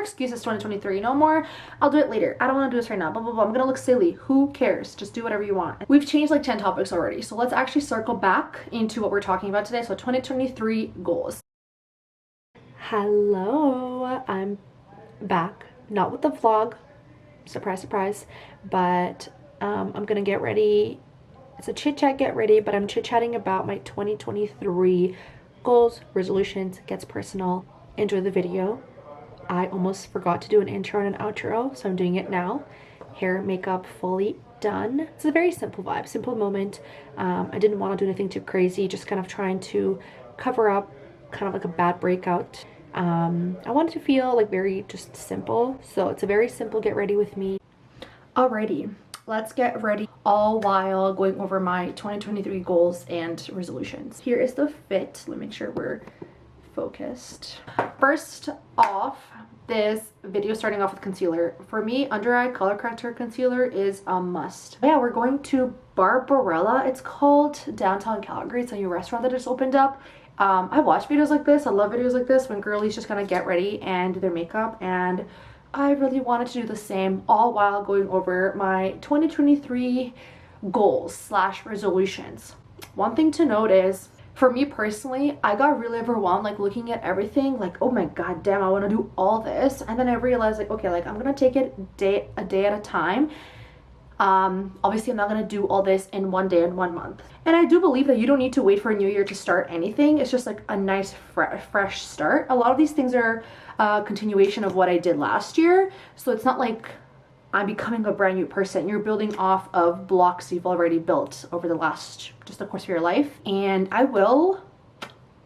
excuses 2023. No more, I'll do it later. I don't want to do this right now. Blah, blah, blah. I'm gonna look silly. Who cares? Just do whatever you want. We've changed like 10 topics already. So let's actually circle back into what we're talking about today. So 2023 goals. Hello, I'm back. Not with the vlog. Surprise, surprise. But I'm gonna get ready. It's a chit chat get ready, but I'm chit chatting about my 2023 goals, resolutions, gets personal. Enjoy the video. I almost forgot to do an intro and an outro, so I'm doing it now. Hair, makeup, fully done. It's a very simple vibe, simple moment. I didn't want to do anything too crazy, just kind of trying to cover up kind of like a bad breakout. I wanted to feel like very just simple, so it's a very simple get ready with me. Alrighty, let's get ready, all while going over my 2023 goals and resolutions. Here is the fit. Let me make sure we're focused. First off, this video starting off with concealer. For me, under eye color corrector concealer is a must. Yeah, we're going to Barbarella, it's called, downtown Calgary. It's a new restaurant that just opened up. I watch videos like this. I love videos like this when girlies just kind of get ready and do their makeup, and I really wanted to do the same, all while going over my 2023 goals slash resolutions. One thing to note is, for me personally, I got really overwhelmed like looking at everything, like, oh my god damn, I want to do all this, and then I realized like, okay, like I'm gonna take it a day at a time. Obviously I'm not gonna do all this in one day and 1 month, and I do believe that you don't need to wait for a new year to start anything. It's just like a nice fresh start. A lot of these things are a continuation of what I did last year, so it's not like I'm becoming a brand new person. You're building off of blocks you've already built over the last, just the course of your life. And I will,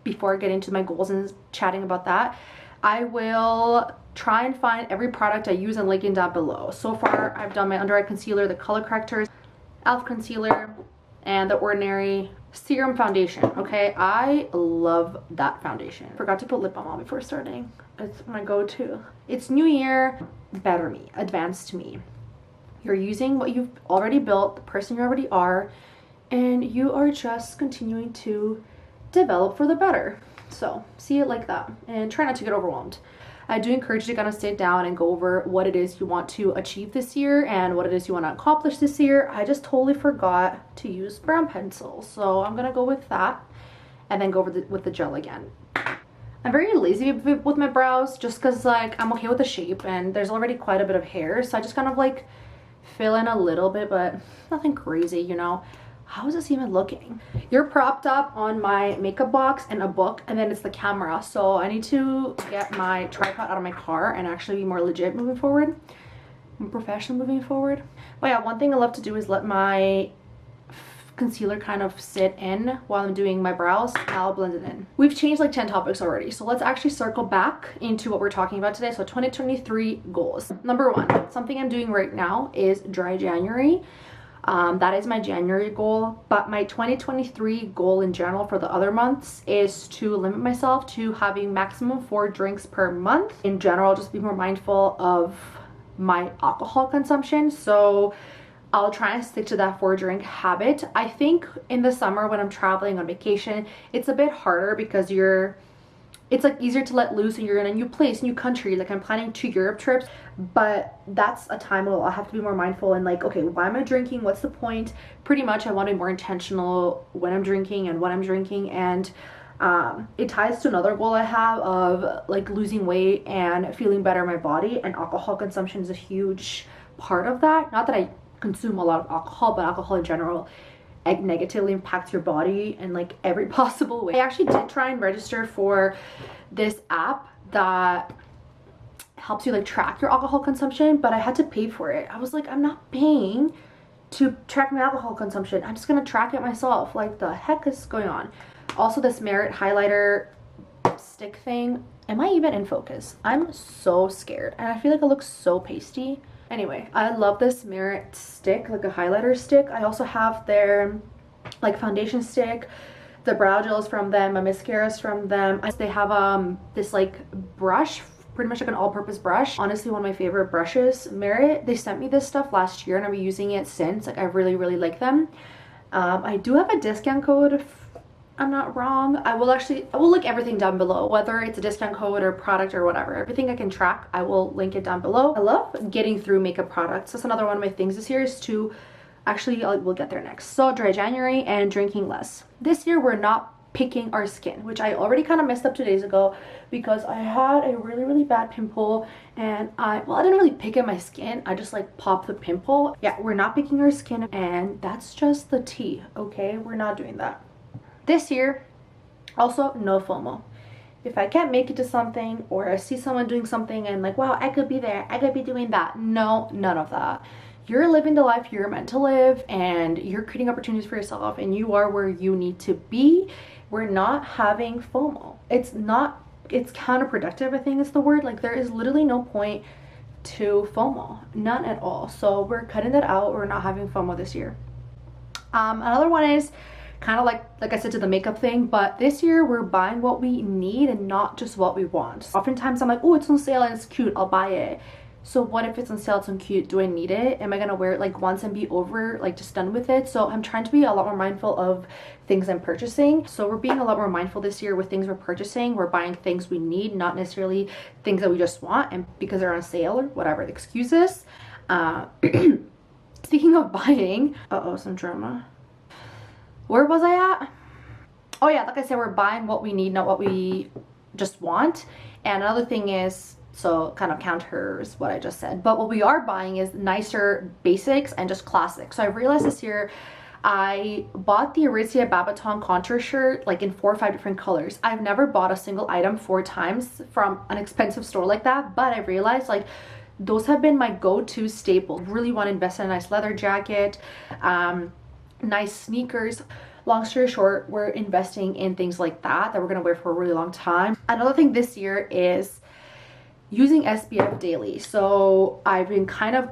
before I get into my goals and chatting about that, I will try and find every product I use and link it down below. So far, I've done my under eye concealer, the color correctors, e.l.f. concealer, and the Ordinary serum foundation. Okay, I love that foundation. Forgot to put lip balm on before starting. It's my go-to. It's new year, better me, advanced me. You're using what you've already built, the person you already are, and you are just continuing to develop for the better. So see it like that and try not to get overwhelmed. I do encourage you to kind of sit down and go over what it is you want to achieve this year and what it is you want to accomplish this year. I just totally forgot to use brown pencil, so I'm gonna go with that and then go over with the gel again. I'm very lazy with my brows just because like I'm okay with the shape and there's already quite a bit of hair, so I just kind of like fill in a little bit, but nothing crazy, you know. How is this even looking? You're propped up on my makeup box and a book, and then it's the camera, so I need to get my tripod out of my car and actually be more legit moving forward, more professional moving forward. But yeah, one thing I love to do is let my concealer kind of sit in while I'm doing my brows. I'll blend it in. We've changed like 10 topics already, so let's actually circle back into what we're talking about today. So 2023 goals. Number one, something I'm doing right now is dry January. That is my January goal, but my 2023 goal in general for the other months is to limit myself to having maximum 4 drinks per month. In general, just be more mindful of my alcohol consumption, so I'll try and stick to that 4 drink habit. I think in the summer when I'm traveling on vacation, it's a bit harder because it's like easier to let loose and you're in a new place, new country. Like I'm planning 2 Europe trips, but that's a time where I'll have to be more mindful and like, okay, why am I drinking? What's the point? Pretty much I want to be more intentional when I'm drinking and what I'm drinking, and it ties to another goal I have of like losing weight and feeling better in my body, and alcohol consumption is a huge part of that. Not that I consume a lot of alcohol, but alcohol in general negatively impacts your body in like every possible way. I actually did try and register for this app that helps you like track your alcohol consumption, but I had to pay for it. I was like, I'm not paying to track my alcohol consumption. I'm just gonna track it myself. Like, the heck is going on? Also, this Merit highlighter stick thing. Am I even in focus? I'm so scared, and I feel like it looks so pasty. Anyway, I love this Merit stick, like a highlighter stick. I also have their like foundation stick. The brow gel is from them, my mascara is from them. They have this like brush, pretty much like an all-purpose brush. Honestly, one of my favorite brushes. Merit, they sent me this stuff last year and I've been using it since. Like, I really like them. I do have a discount code I'm not wrong. I will link everything down below, whether it's a discount code or product or whatever. Everything I can track, I will link it down below. I love getting through makeup products. That's another one of my things this year is to, actually, we'll get there next. So dry January and drinking less. This year we're not picking our skin, which I already kind of messed up 2 days ago because I had a really bad pimple, and I didn't really pick at my skin, I just like popped the pimple. Yeah, we're not picking our skin, and that's just the tea, okay? We're not doing that. This year, also no FOMO. If I can't make it to something, or I see someone doing something and like, wow, I could be there, I could be doing that. No, none of that. You're living the life you're meant to live, and you're creating opportunities for yourself, and you are where you need to be. We're not having FOMO. It's counterproductive, I think is the word. Like, there is literally no point to FOMO, none at all. So we're cutting that out. We're not having FOMO this year. Another one is kind of like I said to the makeup thing, but this year we're buying what we need and not just what we want. Oftentimes I'm like, oh, it's on sale and it's cute, I'll buy it. So what if it's on sale, it's on cute, do I need it? Am I gonna wear it like once and be over, like just done with it? So I'm trying to be a lot more mindful of things I'm purchasing. So we're being a lot more mindful this year with things we're purchasing. We're buying things we need, not necessarily things that we just want and because they're on sale or whatever the excuse is. Speaking of buying, some drama. Where was I at? Oh yeah, like I said, we're buying what we need, not what we just want. And another thing is, so kind of counters what I just said, but what we are buying is nicer basics and just classics. So I realized this year I bought the Aritzia Babaton contour shirt like in 4 or 5 different colors. I've never bought a single item 4 times from an expensive store like that, but I realized like those have been my go-to staple. Really want to invest in a nice leather jacket, nice sneakers. Long story short, we're investing in things like that we're gonna wear for a really long time. Another thing this year is using SPF daily. So I've been kind of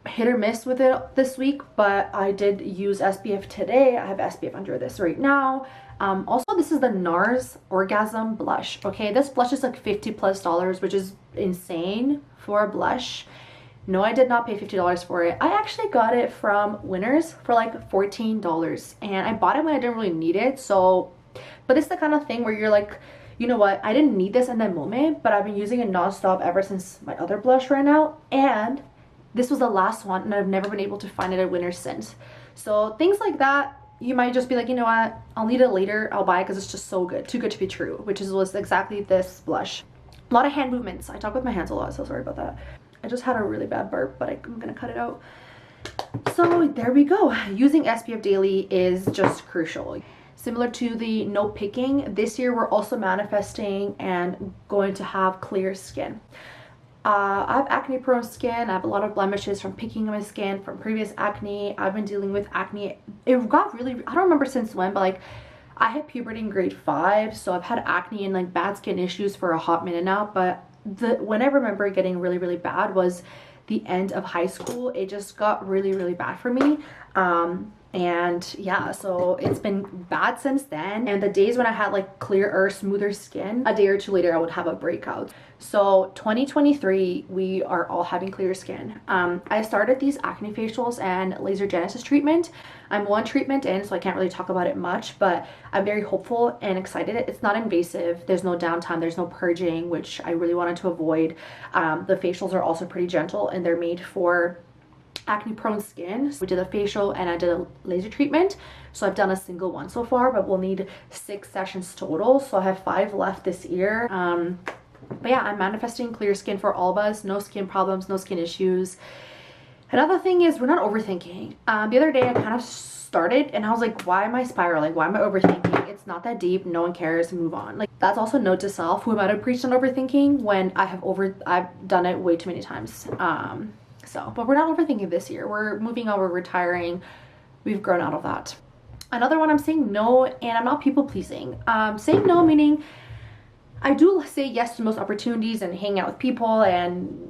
hit or miss with it this week, but I did use SPF today. I have SPF under this right now. Also, this is the NARS Orgasm blush. Okay, this blush is like $50+, which is insane for a blush. No, I did not pay $50 for it. I actually got it from Winners for like $14, and I bought it when I didn't really need it. So, but it's the kind of thing where you're like, you know what, I didn't need this in that moment, but I've been using it non-stop ever since my other blush ran out, and this was the last one, and I've never been able to find it at Winners since. So things like that, you might just be like, you know what, I'll need it later, I'll buy it because it's just so good, too good to be true, which was exactly this blush. A lot of hand movements. I talk with my hands a lot, so sorry about that. I just had a really bad burp, but I'm gonna cut it out. So there we go. Using SPF daily is just crucial. Similar to the no picking, this year we're also manifesting and going to have clear skin. I have acne prone skin. I have a lot of blemishes from picking my skin from previous acne. I've been dealing with acne. It got really, I don't remember since when, but like I had puberty in grade 5, so I've had acne and like bad skin issues for a hot minute now, but when I remember getting really bad was the end of high school. It just got really bad for me. And yeah, so it's been bad since then. And the days when I had like clearer, smoother skin, a day or two later I would have a breakout. So 2023, we are all having clear skin. I started these acne facials and laser genesis treatment. I'm 1 treatment in, so I can't really talk about it much, but I'm very hopeful and excited. It's not invasive. There's no downtime. There's no purging, which I really wanted to avoid. The facials are also pretty gentle, and they're made for acne prone skin. We did a facial and I did a laser treatment, so I've done a single one so far, but we'll need 6 sessions total, so I have 5 left this year. But yeah, I'm manifesting clear skin for all of us. No skin problems, no skin issues. Another thing is we're not overthinking. The other day I kind of started and I was like, why am I spiraling? Why am I overthinking? It's not that deep, no one cares, move on. Like, that's also note to self. Who am I to preach on overthinking when I've done it way too many times. But we're not overthinking this year. We're moving on, we're retiring. We've grown out of that. Another one, I'm saying no, and I'm not people pleasing. Saying no meaning I do say yes to most opportunities and hang out with people and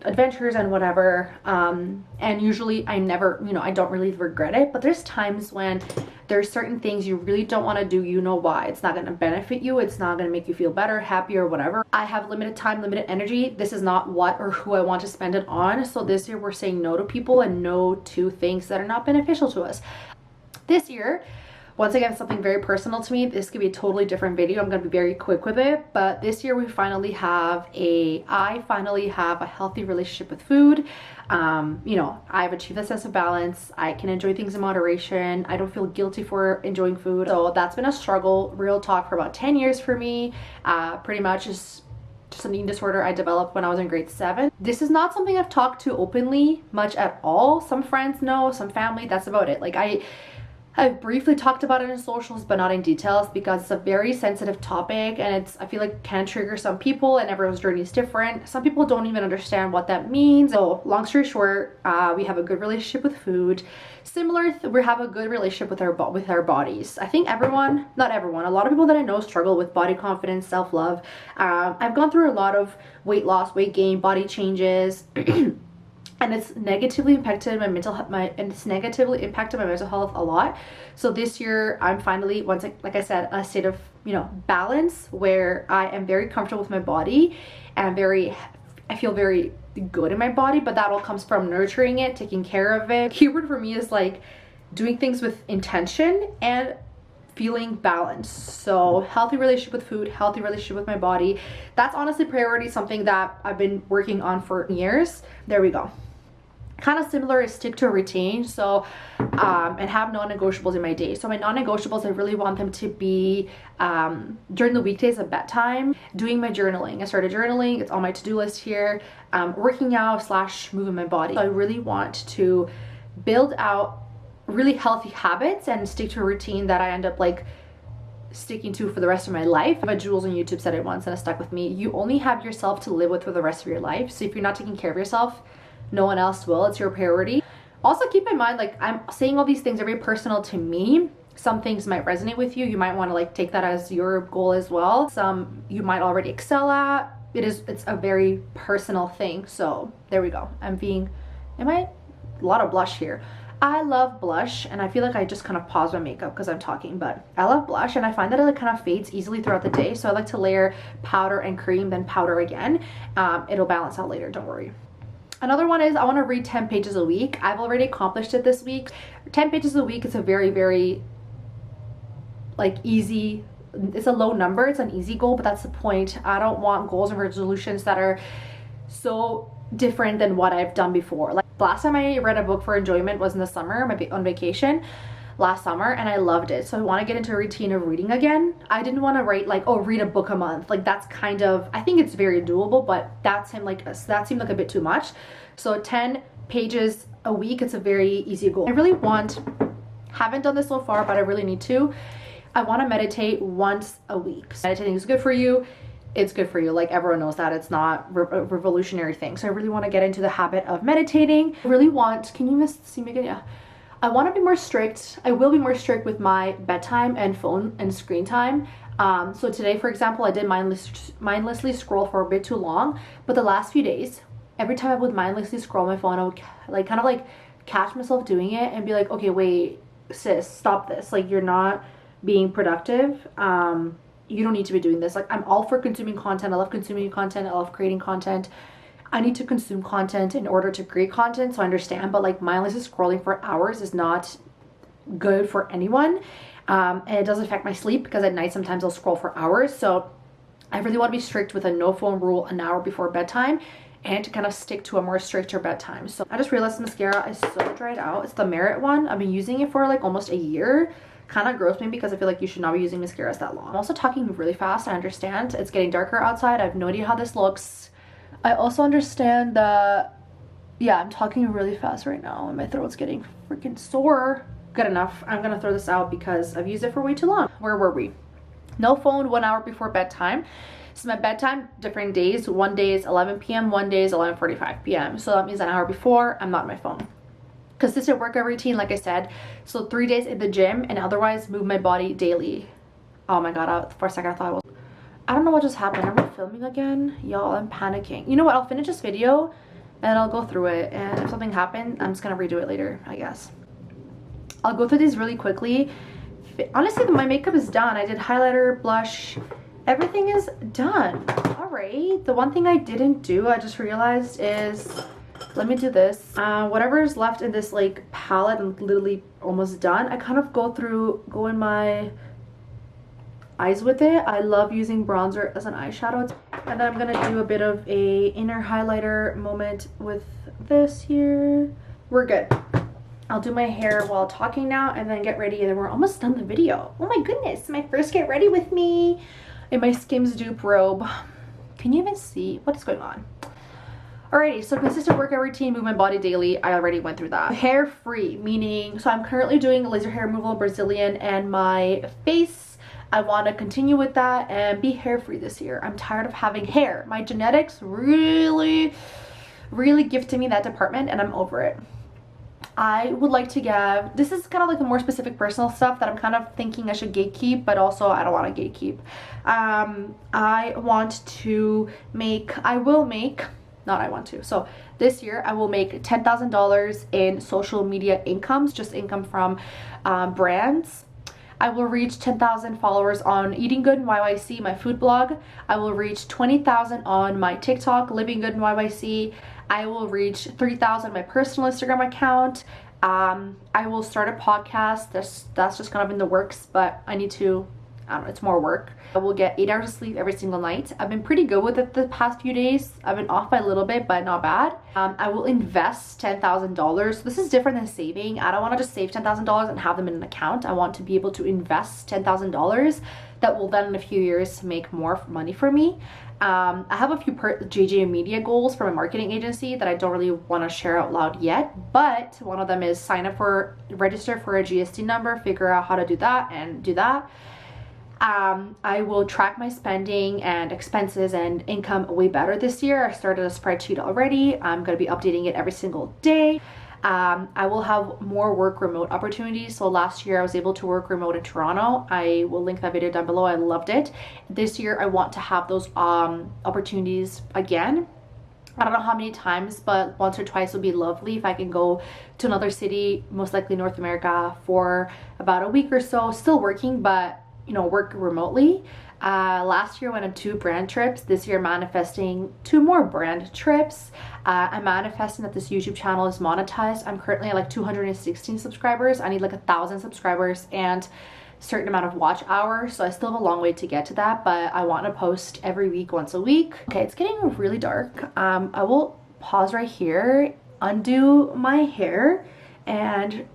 adventures and whatever. And usually I never, I don't really regret it, but there's times when there's certain things you really don't want to do. You know why? It's not going to benefit you. It's not going to make you feel better, happy, or whatever. I have limited time, limited energy. This is not what or who I want to spend it on. So this year we're saying no to people and no to things that are not beneficial to us. This year Once again, something very personal to me. This could be a totally different video. I'm gonna be very quick with it. But this year I finally have a healthy relationship with food. You know, I've achieved a sense of balance. I can enjoy things in moderation. I don't feel guilty for enjoying food. So that's been a struggle, real talk, for about 10 years for me. Pretty much just an eating disorder I developed when I was in grade 7. This is not something I've talked to openly much at all. Some friends know, some family, that's about it. Like I've briefly talked about it in socials, but not in details, because it's a very sensitive topic, and I feel like can trigger some people, and everyone's journey is different. Some people don't even understand what that means. So long story short, we have a good relationship with food. We have a good relationship with our bodies. I think everyone, not everyone, a lot of people that I know struggle with body confidence, self-love. I've gone through a lot of weight loss, weight gain, body changes. And it's negatively impacted my mental health, a lot. So this year I'm finally, like I said, a state of, you know, balance, where I am very comfortable with my body, and I feel very good in my body. But that all comes from nurturing it, taking care of it. Keyword for me is like doing things with intention and feeling balanced. So healthy relationship with food, healthy relationship with my body. That's honestly priority, something that I've been working on for years. There we go. Kind of similar is stick to a routine. So and have non-negotiables in my day. So my non-negotiables, I really want them to be during the weekdays at bedtime, doing my journaling. I started journaling, it's on my to-do list here. Working out / moving my body. So I really want to build out really healthy habits and stick to a routine that I end up like sticking to for the rest of my life. But Jules on YouTube said it once and it stuck with me. You only have yourself to live with for the rest of your life. So if you're not taking care of yourself, no one else will. It's your priority. Also keep in mind, like, I'm saying all these things are very personal to me. Some things might resonate with you. You might want to like take that as your goal as well. Some you might already excel at. It's a very personal thing. So there we go. A lot of blush here. I love blush, and I feel like I just kind of pause my makeup because I'm talking, but I love blush, and I find that it like kind of fades easily throughout the day. So I like to layer powder and cream, then powder again. It'll balance out later, don't worry. Another one is I want to read 10 pages a week. I've already accomplished it this week. 10 pages a week is a very, very like easy, it's a low number, it's an easy goal, but that's the point. I don't want goals and resolutions that are so different than what I've done before. Like last time I read a book for enjoyment was in the summer, on vacation last summer, and I loved it. So I want to get into a routine of reading again. I didn't want to write like, oh, read a book a month. Like that's kind of, I think it's very doable, but that seemed like a bit too much. So 10 pages a week, it's a very easy goal. Haven't done this so far, but I really need to. I want to meditate once a week. Meditating is good for you. It's good for you. Like everyone knows that. It's not a revolutionary thing. So I really want to get into the habit of meditating. I really want, can you see me again? Yeah. I want to be more strict. I will be more strict with my bedtime and phone and screen time. So today, for example, I did mindlessly scroll for a bit too long. But the last few days, every time I would mindlessly scroll my phone, I would like kind of like catch myself doing it and be like, okay, wait, sis, stop this. Like you're not being productive. You don't need to be doing this. Like I'm all for consuming content. I love consuming content. I love creating content. I need to consume content in order to create content, so I understand, but like mindlessly scrolling for hours is not good for anyone. And it does affect my sleep because at night sometimes I'll scroll for hours. So I really want to be strict with a no phone rule an hour before bedtime, and to kind of stick to a more stricter bedtime. So I just realized mascara is so dried out. It's the Merit one. I've been using it for like almost a year. Kind of gross me because I feel like you should not be using mascaras that long. I'm also talking really fast. I understand it's getting darker outside. I have no idea how this looks. I also understand that, yeah, I'm talking really fast right now and my throat's getting freaking sore. Good enough. I'm gonna throw this out because I've used it for way too long. Where were we? No phone 1 hour before bedtime. So my bedtime, different days. One day is 11 p.m., one day is 11:45 p.m. So that means an hour before, I'm not on my phone. Consistent workout routine, like I said. So 3 days in the gym and otherwise move my body daily. Oh my god, for a second I thought I don't know what just happened. Are we filming again? Y'all, I'm panicking. You know what? I'll finish this video and I'll go through it. And if something happened, I'm just gonna redo it later, I guess. I'll go through these really quickly. Honestly, my makeup is done. I did highlighter, blush. Everything is done. All right. The one thing I didn't do, I just realized, is let me do this. Whatever is left in this like palette, I'm literally almost done. I kind of go in my eyes with it. I love using bronzer as an eyeshadow. And then I'm gonna do a bit of a inner highlighter moment with this here. We're good. I'll do my hair while talking now and then get ready, and then we're almost done the video. Oh my goodness, my first get ready with me in my Skims dupe robe. Can you even see what is going on? Alrighty, so consistent workout routine, move my body daily. I already went through that. Hair free, meaning, so I'm currently doing laser hair removal, Brazilian, and my face, I want to continue with that and be hair free this year. I'm tired of having hair. My genetics really gifted me that department, and I'm over it. I would like to give, this is kind of like the more specific personal stuff that I'm kind of thinking I should gatekeep, but also I don't want to gatekeep. I want to make, so this year I will make $10,000 in social media incomes, just income from brands. I will reach 10,000 followers on Eating Good and YYC, my food blog. I will reach 20,000 on my TikTok, Living Good and YYC. I will reach 3,000 my personal Instagram account. I will start a podcast. That's just kind of in the works, but I need to, I don't know, it's more work. I will get 8 hours of sleep every single night. I've been pretty good with it the past few days. I've been off by a little bit, but not bad. I will invest $10,000. This is different than saving. I don't want to just save $10,000 and have them in an account. I want to be able to invest $10,000 that will then in a few years make more money for me. I have a few JJ Media goals for my marketing agency that I don't really want to share out loud yet, but one of them is register for a GST number, figure out how to do that and do that. I will track my spending and expenses and income way better this year. I started a spreadsheet already. I'm going to be updating it every single day. I will have more work remote opportunities. So last year I was able to work remote in Toronto. I will link that video down below. I loved it. This year I want to have those opportunities again. I don't know how many times, but once or twice would be lovely if I can go to another city, most likely North America, for about a week or so, still working, but you know, work remotely. Last year I went on 2 brand trips. This year manifesting 2 more brand trips. I'm manifesting that this YouTube channel is monetized. I'm currently at like 216 subscribers. I need like 1,000 subscribers and a certain amount of watch hours. So I still have a long way to get to that, but I want to post every week, once a week. Okay, it's getting really dark. I will pause right here, undo my hair, and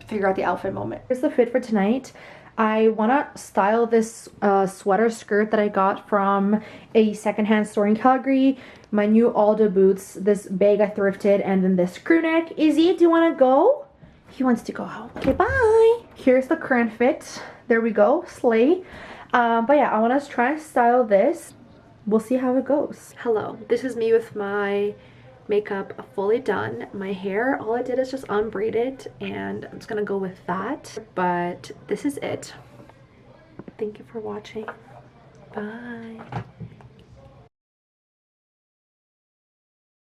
figure out the outfit moment. Here's the fit for tonight. I want to style this sweater skirt that I got from a secondhand store in Calgary, my new Alda boots, this bag I thrifted, and then this crew neck. Izzy, do you want to go? He wants to go out. Okay, bye. Here's the current fit. There we go, slay. But yeah, I want to try and style this. We'll see how it goes. Hello, this is me with my makeup fully done. My hair, all I did is just unbraid it, and I'm just gonna go with that. But this is it. Thank you for watching. Bye.